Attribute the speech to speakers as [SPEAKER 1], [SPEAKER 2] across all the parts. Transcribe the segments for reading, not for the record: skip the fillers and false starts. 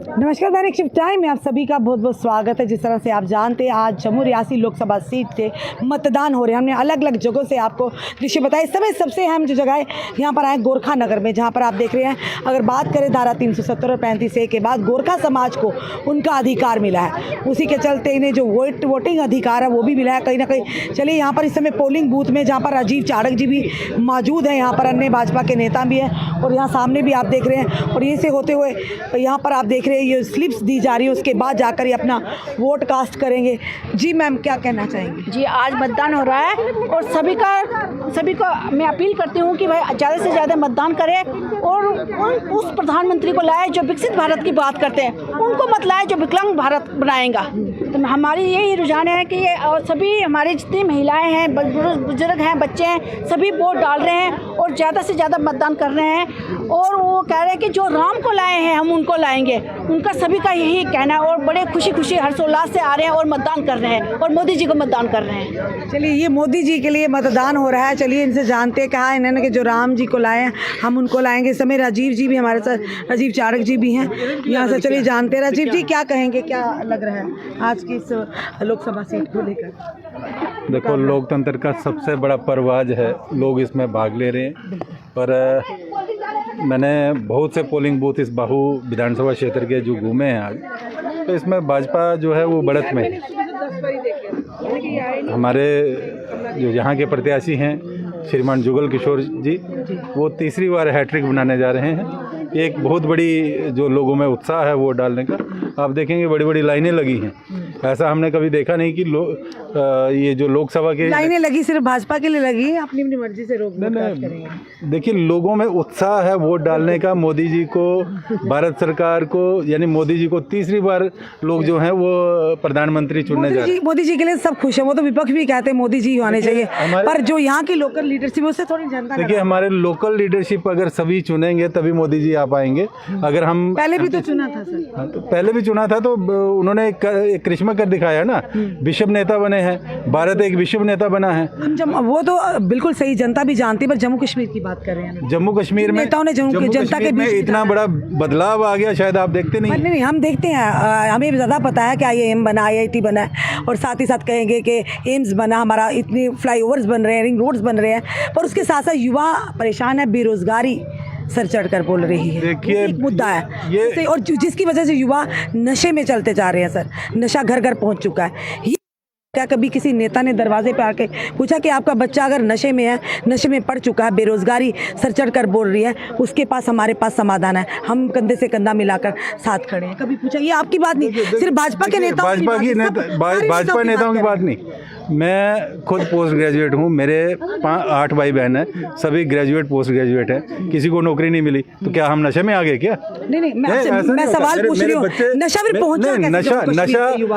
[SPEAKER 1] नमस्कार, दैनिक shift time में आप सभी का बहुत बहुत स्वागत है। जिस तरह से आप जानते हैं आज जम्मू रियासी लोकसभा सीट से मतदान हो रहे हैं। हमने अलग अलग जगहों से आपको दृश्य बताया। इस समय सबसे अहम जो जगह है यहाँ पर आए गोरखा नगर में, जहाँ पर आप देख रहे हैं अगर बात करें धारा 370 और 35A के बाद गोरखा समाज को उनका अधिकार मिला है, उसी के चलते इन्हें जो वोटिंग अधिकार है वो भी मिला है कहीं ना कहीं। चलिए यहाँ पर इस समय पोलिंग बूथ में जहाँ पर राजीव चाड़क जी भी मौजूद हैं, यहाँ पर अन्य भाजपा के नेता भी हैं और यहाँ सामने भी आप देख रहे हैं। और ये से होते हुए यहाँ पर आप देख रहे हैं ये स्लिप्स दी जा रही है, उसके बाद जाकर ये अपना वोट कास्ट करेंगे। जी मैम, क्या कहना चाहेंगे?
[SPEAKER 2] जी, आज मतदान हो रहा है और सभी को मैं अपील करती हूँ कि भाई ज़्यादा से ज़्यादा मतदान करें और उस प्रधानमंत्री को लाए जो विकसित भारत की बात करते हैं, उनको मत लाए जो विकलांग भारत बनाएगा। तो हमारी यही रुझान है कि और सभी हमारी जितनी महिलाएं हैं, बुजुर्ग हैं, बच्चे हैं, सभी वोट डाल रहे हैं और ज़्यादा से ज़्यादा मतदान कर रहे हैं। और वो कह रहे हैं कि जो राम को लाए हैं हम उनको लाएंगे, उनका सभी का यही कहना है और बड़े खुशी हर्षोल्लास से आ रहे हैं और मतदान कर रहे हैं और मोदी जी को मतदान कर रहे हैं।
[SPEAKER 1] चलिए, ये मोदी जी के लिए मतदान हो रहा है। चलिए इनसे जानते, कहा इन्होंने कि जो राम जी को लाए हैं हम उनको लाएंगे। इस समय राजीव जी भी हमारे साथ, राजीव चाड़क जी भी हैं यहाँ से। चलिए जानते हैं राजीव जी क्या कहेंगे, क्या लग रहा है आज की इस लोकसभा सीट को लेकर?
[SPEAKER 3] देखो, लोकतंत्र का सबसे बड़ा पर्व आज है, लोग इसमें भाग ले रहे हैं। पर मैंने बहुत से पोलिंग बूथ इस बाहू विधानसभा क्षेत्र के जो घूमे हैं आज, तो इसमें भाजपा जो है वो बढ़त में है। हमारे जो यहाँ के प्रत्याशी हैं श्रीमान जुगल किशोर जी, वो तीसरी बार हैट्रिक बनाने जा रहे हैं। एक बहुत बड़ी जो लोगों में उत्साह है वोट डालने का, आप देखेंगे बड़ी बड़ी लाइनें लगी हैं। ऐसा हमने कभी देखा नहीं कि ये जो लोकसभा के
[SPEAKER 1] लाइनें लगी सिर्फ भाजपा के लिए लगी है, अपनी अपनी मर्जी से रोक करेंगे।
[SPEAKER 3] देखिए, लोगों में उत्साह है वोट डालने का। मोदी जी को, भारत सरकार को, यानी मोदी जी को तीसरी बार लोग जो हैं वो प्रधानमंत्री चुनने जा रहे हैं।
[SPEAKER 1] मोदी जी के लिए सब खुश है, वो तो विपक्ष भी कहते हैं मोदी जी आने चाहिए, पर जो यहाँ की लोकल लीडरशिप उससे थोड़ी जनता।
[SPEAKER 3] देखिए, हमारे लोकल लीडरशिप अगर सभी चुनेंगे तभी मोदी जी आ पाएंगे। अगर हम
[SPEAKER 1] पहले भी तो चुना था सर।
[SPEAKER 3] हाँ, तो पहले भी चुना था तो उन्होंने एक करिश्मा कर दिखाया ना, विश्व नेता बने हैं। भारत एक विश्व नेता बना है।
[SPEAKER 1] वो तो बिल्कुल सही, जनता भी जानती है, पर जम्मू कश्मीर की बात कर रहे हैं।
[SPEAKER 3] जम्मू कश्मीर में
[SPEAKER 1] नेताओं ने जनता के बीच
[SPEAKER 3] इतना बड़ा बदलाव आ गया, शायद आप देखते नहीं।
[SPEAKER 1] हम देखते हैं, हमें ज़्यादा पता है कि IIM बना, IIT बना है और साथ ही साथ कहेंगे कि एम्स बना, हमारा इतने फ्लाईओवर्स बन रहे हैं, रिंग रोड्स बन रहे हैं, पर उसके साथ साथ युवा परेशान है, बेरोजगारी सर चढ़कर बोल रही है।
[SPEAKER 3] देखिए,
[SPEAKER 1] एक मुद्दा है ये, और जिसकी वजह से युवा नशे में चलते जा रहे हैं सर। नशा घर घर पहुंच चुका है। क्या कभी किसी नेता ने दरवाजे पे आके पूछा कि आपका बच्चा अगर नशे में है, नशे में पड़ चुका है, बेरोजगारी सर चढ़कर बोल रही है, उसके पास हमारे पास समाधान है, हम कंधे से कंधा मिलाकर साथ खड़े हैं? कभी पूछा? ये आपकी बात नहीं, सिर्फ भाजपा के नेताओं
[SPEAKER 3] भाजपा नेताओं की बात नहीं। मैं खुद पोस्ट ग्रेजुएट हूँ, मेरे 8 भाई बहन हैं, सभी ग्रेजुएट पोस्ट ग्रेजुएट हैं, किसी को नौकरी नहीं मिली। तो क्या हम नशे में आ गए क्या?
[SPEAKER 1] नहीं, मैं सवाल पूछ रही हूँ। नशा फिर पहुँचा?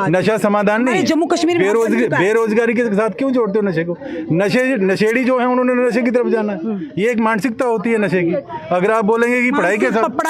[SPEAKER 3] नशा समाधान नहीं।
[SPEAKER 1] जम्मू कश्मीर में
[SPEAKER 3] बेरोजगारी के साथ क्यों जोड़ते हो नशे को? नशेड़ी जो है उन्होंने नशे की तरफ जाना है। ये एक मानसिकता होती है नशे की। अगर आप बोलेंगे कि पढ़ाई के साथ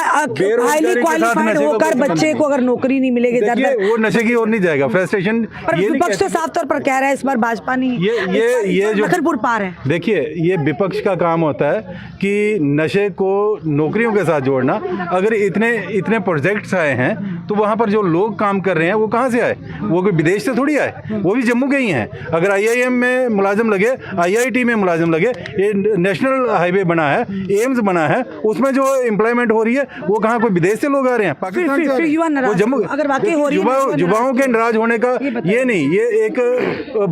[SPEAKER 1] हाईली क्वालिफाइड होकर बच्चे को अगर नौकरी नहीं मिलेगी,
[SPEAKER 3] वो नशे की ओर नहीं जाएगा। फ्रस्ट्रेशन,
[SPEAKER 1] विपक्ष तो साफ तौर पर कह रहा है इस बार भाजपा नहीं,
[SPEAKER 3] ये जो
[SPEAKER 1] लखनपुर पार है।
[SPEAKER 3] देखिए, ये विपक्ष का काम होता है कि नशे को नौकरियों के साथ जोड़ना। अगर इतने प्रोजेक्ट्स आए हैं तो वहाँ पर जो लोग काम कर रहे हैं वो कहाँ से आए? वो कोई विदेश से थोड़ी आए, वो भी जम्मू के ही हैं। अगर IIM में मुलाजिम लगे, IIT में मुलाजिम लगे, ये नेशनल हाईवे बना है, एम्स बना है, उसमें जो एम्प्लॉयमेंट हो रही है वो कहाँ कोई विदेश से लोग आ रहे हैं? पाकिस्तान से वो जम्मू।
[SPEAKER 1] अगर वाकई हो रही है,
[SPEAKER 3] युवाओं के नाराज होने का ये नहीं, ये एक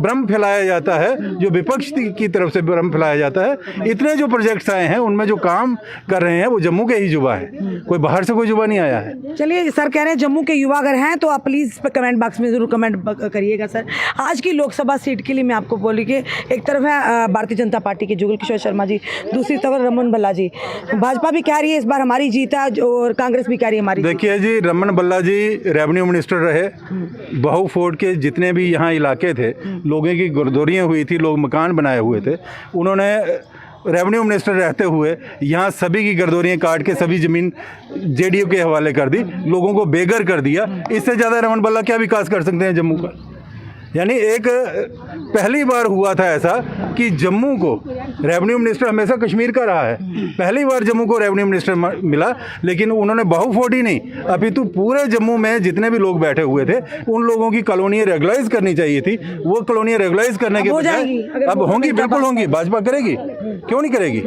[SPEAKER 3] भ्रम फैलाया जाता है, जो विपक्ष की तरफ से भ्रम फैलाया जाता है। इतने जो प्रोजेक्ट्स आए हैं उनमें जो काम कर रहे हैं वो जम्मू के ही युवा है, कोई बाहर से कोई युवा नहीं आया है।
[SPEAKER 1] चलिए, सर कह रहे हैं जम्मू के युवा अगर हैं तो आप प्लीज़ कमेंट बॉक्स में ज़रूर कमेंट करिएगा सर। आज की लोकसभा सीट के लिए मैं आपको बोली कि एक तरफ है भारतीय जनता पार्टी के जुगल किशोर शर्मा जी, दूसरी तरफ रमन भल्ला जी। भाजपा भी कह रही है इस बार हमारी जीत है और कांग्रेस भी कह रही है हमारी।
[SPEAKER 3] देखिए जी, रमन भल्ला जी रेवेन्यू मिनिस्टर रहे, बहू फोर्ट के जितने भी यहाँ इलाके थे, लोगों की गुरदौरियाँ हुई थी, लोग मकान बनाए हुए थे, उन्होंने रेवेन्यू मिनिस्टर रहते हुए यहाँ सभी की गर्दौरियाँ काट के सभी ज़मीन JDU के हवाले कर दी, लोगों को बेघर कर दिया। इससे ज़्यादा रमन भल्ला क्या विकास कर सकते हैं जम्मू का? यानी एक पहली बार हुआ था ऐसा कि जम्मू को रेवेन्यू मिनिस्टर हमेशा कश्मीर का रहा है, पहली बार जम्मू को रेवेन्यू मिनिस्टर मिला, लेकिन उन्होंने बाहुफोड़ी नहीं, अपितु पूरे जम्मू में जितने भी लोग बैठे हुए थे उन लोगों की कॉलोनियाँ रेगुलाइज करनी चाहिए थी। वो कॉलोनियाँ रेगुलाइज करने के बजाय अब होंगी, बिल्कुल होंगी, भाजपा करेगी, क्यों नहीं करेगी।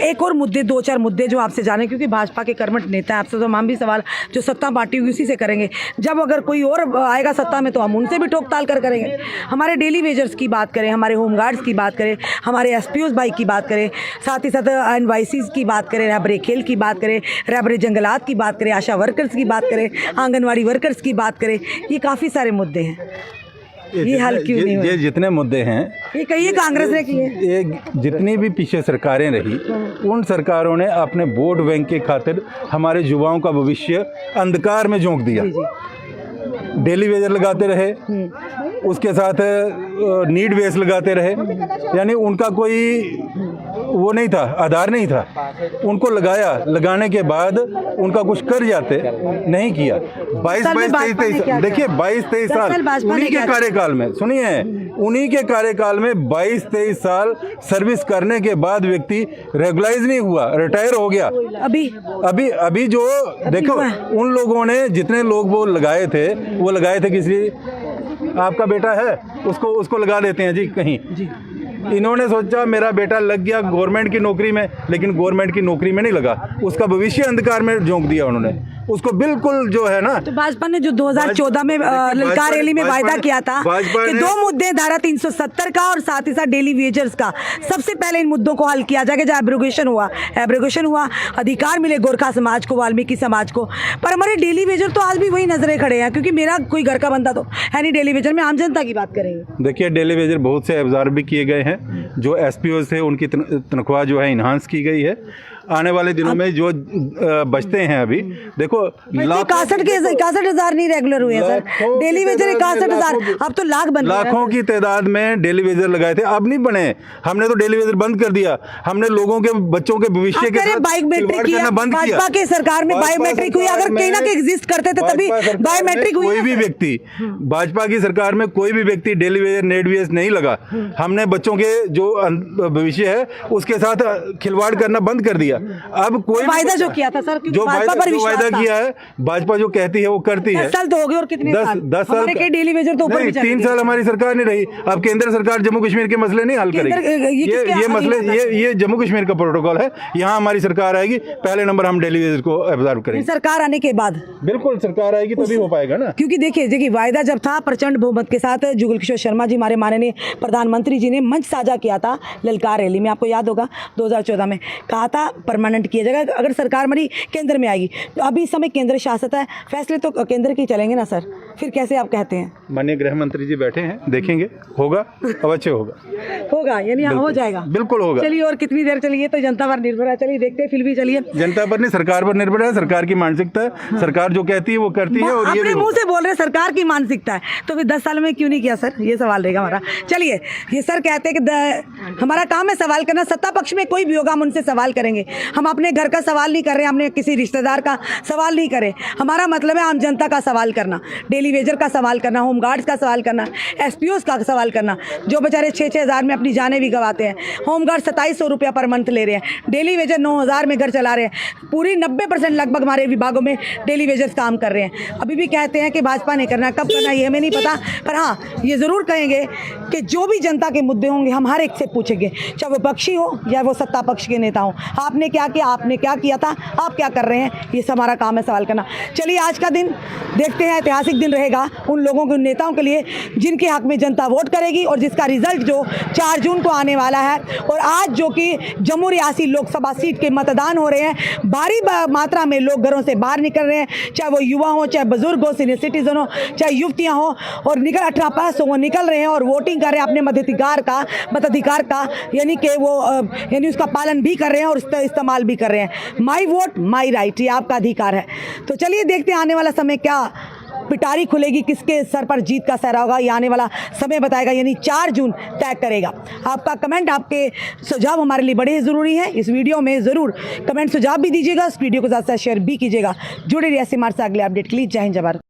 [SPEAKER 1] एक और मुद्दे, 2-4 मुद्दे जो आपसे जाने, क्योंकि भाजपा के कर्मठ नेता हैं, आपसे तो हम भी सवाल जो सत्ता पार्टी होगी उसी से करेंगे। जब अगर कोई और आएगा सत्ता में तो हम उनसे भी ठोक ताल कर करेंगे। हमारे डेली वेजर्स की बात करें, हमारे होमगार्ड्स की बात करें, हमारे एसपीओज भाई की बात करें, साथ ही साथ एनवाईसीज की बात करें, रहबरे खेल की बात करें, रहबरे जंगलात की बात करें, आशा वर्कर्स की बात करें, आंगनवाड़ी वर्कर्स की बात करें, ये काफ़ी सारे मुद्दे हैं। ये हल क्यों नहीं हुए?
[SPEAKER 3] ये जितने मुद्दे हैं
[SPEAKER 1] ये कहिए कांग्रेस ने किए।
[SPEAKER 3] ये जितनी भी पीछे सरकारें रही उन सरकारों ने अपने वोट बैंक के खातिर हमारे युवाओं का भविष्य अंधकार में झोंक दिया। डेली वेजर लगाते रहे, उसके साथ नीड बेस लगाते रहे, यानी उनका कोई वो नहीं था, आधार नहीं था। उनको लगाया, लगाने के बाद उनका कुछ कर जाते, नहीं किया। 22-23 देखिए 22-23 साल उन्हीं के कार्यकाल में, सुनिए, उन्हीं के कार्यकाल में 22-23 साल सर्विस करने के बाद व्यक्ति रेगुलाइज नहीं हुआ, रिटायर हो गया। अभी जो देखो उन लोगों ने जितने लोग वो लगाए थे किसी आपका बेटा है उसको लगा देते हैं जी कहीं जी। इन्होंने सोचा मेरा बेटा लग गया गवर्नमेंट की नौकरी में, लेकिन गवर्नमेंट की नौकरी में नहीं लगा, उसका भविष्य अंधकार में झोंक दिया उन्होंने उसको, बिल्कुल जो है ना।
[SPEAKER 1] तो भाजपा ने जो 2014 में ललकार रैली में वायदा किया था कि 2 मुद्दे, धारा 370 का और साथ ही साथ डेली वेजर्स का, सबसे पहले इन मुद्दों को हल किया जाएगा। जब एब्रोगेशन हुआ, अधिकार मिले गोरखा समाज को, वाल्मीकि समाज को। पर हमारे डेली वेजर तो आज भी वही नजरे खड़े हैं, क्योंकि मेरा कोई घर का बंदा तो है नहीं डेली वेजर में, आम जनता की बात करेंगे।
[SPEAKER 3] देखिए डेली वेजर बहुत से एब्जॉर्ब भी किए गए हैं, जो एसपीओ थे उनकी तनख्वाह जो है इनहांस की गई है। आने वाले दिनों में जो बचते हैं अभी देखो
[SPEAKER 1] 61,000 नहीं रेगुलर हुए सर, डेली वेजर 61,000, अब तो लाख बन,
[SPEAKER 3] लाखों की तादाद में डेली वेजर लगाए थे, अब नहीं बने। हमने तो डेली वेजर बंद कर दिया, हमने लोगों के बच्चों के भविष्य के साथ
[SPEAKER 1] बायोमेट्रिक किया। भाजपा की सरकार में बायोमेट्रिक हुई, अगर कहीं ना कहीं एग्जिस्ट करते थे तभी बायोमेट्रिक हुई।
[SPEAKER 3] कोई भी व्यक्ति, भाजपा की सरकार में कोई भी व्यक्ति डेली वेजर नेट वेज नहीं लगा। हमने बच्चों के जो भविष्य है उसके साथ खिलवाड़ करना बंद कर दिया। अब कोई
[SPEAKER 1] वायदा जो किया था सर,
[SPEAKER 3] जो वायदा किया है, भाजपा जो कहती है वो करती है।
[SPEAKER 1] 10 साल तो हो गए, और कितने
[SPEAKER 3] 10 साल
[SPEAKER 1] के डेली वेजर तो ऊपर भी
[SPEAKER 3] 3 साल हमारी सरकार नहीं रही। अब केंद्र सरकार जम्मू कश्मीर के मसले नहीं हल करेगी, ये मसले ये जम्मू कश्मीर का प्रोटोकॉल है, यहाँ हमारी सरकार आएगी, पहले नंबर हम डेली वेजर को ऑब्जर्व करेंगे।
[SPEAKER 1] सरकार आने के बाद
[SPEAKER 3] बिल्कुल सरकार आएगी तभी हो पाएगा ना,
[SPEAKER 1] क्योंकि देखिए वायदा जब था प्रचंड बहुमत के साथ, जुगल किशोर शर्मा जी हमारे माननीय प्रधानमंत्री जी ने मंच साझा किया था ललकार रैली में, आपको याद होगा 2014 में कहा था परमानेंट किया जाएगा अगर सरकार हमारी केंद्र में आएगी। तो अभी इस समय केंद्र शासित है, फैसले तो केंद्र के चलेंगे ना सर, फिर कैसे आप कहते हैं?
[SPEAKER 3] माननीय गृह मंत्री जी बैठे हैं, देखेंगे, होगा, अवश्य होगा
[SPEAKER 1] यानी हाँ हो जाएगा,
[SPEAKER 3] बिल्कुल होगा।
[SPEAKER 1] चलिए और कितनी देर चलिए, तो जनता पर निर्भर है, चलिए देखते हैं, फिर भी चलिए।
[SPEAKER 3] जनता पर नहीं, सरकार पर निर्भर है, सरकार की मानसिकता है, सरकार जो कहती है वो करती है। और
[SPEAKER 1] ये मुंह से बोल रहे सरकार की मानसिकता है, तो फिर 10 साल में क्यों नहीं किया सर, ये सवाल रहेगा हमारा। चलिए, ये सर कहते हैं कि हमारा काम है सवाल करना, सत्ता पक्ष में कोई भी होगा हम उनसे सवाल करेंगे। हम अपने घर का सवाल नहीं कर रहे, हमने किसी रिश्तेदार का सवाल नहीं करे, हमारा मतलब है आम जनता का सवाल करना, डेली वेजर का सवाल करना, होमगार्ड्स का सवाल करना, एसपीओज का सवाल करना, जो बेचारे 6-6 हज़ार में अपनी जानें भी गवाते हैं। होमगार्ड 2700 रुपया पर मंथ ले रहे हैं, डेली वेजर 9,000 में घर चला रहे हैं। पूरी 90% लगभग हमारे विभागों में डेली वेजर्स काम कर रहे हैं। अभी भी कहते हैं कि भाजपा ने करना, कब करना ये हमें नहीं पता, पर हाँ ये ज़रूर कहेंगे कि जो भी जनता के मुद्दे होंगे हम हर एक से पूछेंगे, चाहे वो पक्षी हो या वो सत्ता पक्ष के नेता हो। आपने क्या किया, आपने क्या किया था, आप क्या कर रहे हैं, ये सब हमारा काम है सवाल करना। चलिए आज का दिन देखते हैं, ऐतिहासिक दिन रहेगा उन लोगों के, उन नेताओं के लिए जिनके हक में जनता वोट करेगी और जिसका रिजल्ट जो 4 जून को आने वाला है। और आज जो कि जम्मू रियासी लोकसभा सीट के मतदान हो रहे हैं, भारी मात्रा में लोग घरों से बाहर निकल रहे हैं, चाहे वो युवा हो, चाहे बुजुर्ग हो, सीनियर सिटीजन हो, चाहे युवतियां हो, और 18+ हो, वो निकल रहे हैं और वोटिंग कर रहे हैं अपने मताधिकार का, यानी कि वो यानी उसका पालन भी कर रहे हैं और इस्तेमाल भी कर रहे हैं। माई वोट माई राइट, ये आपका अधिकार है। तो चलिए देखते हैं आने वाला समय क्या पिटारी खुलेगी, किसके सर पर जीत का सहरा होगा, ये आने वाला समय बताएगा, यानी 4 जून तय करेगा। आपका कमेंट, आपके सुझाव हमारे लिए बड़े ज़रूरी हैं। इस वीडियो में ज़रूर कमेंट सुझाव भी दीजिएगा, इस वीडियो को ज़्यादा से शेयर भी कीजिएगा। जुड़े रहिए ऐसे हमारे से अगले अपडेट के लिए। जय हिंद, जय भारत।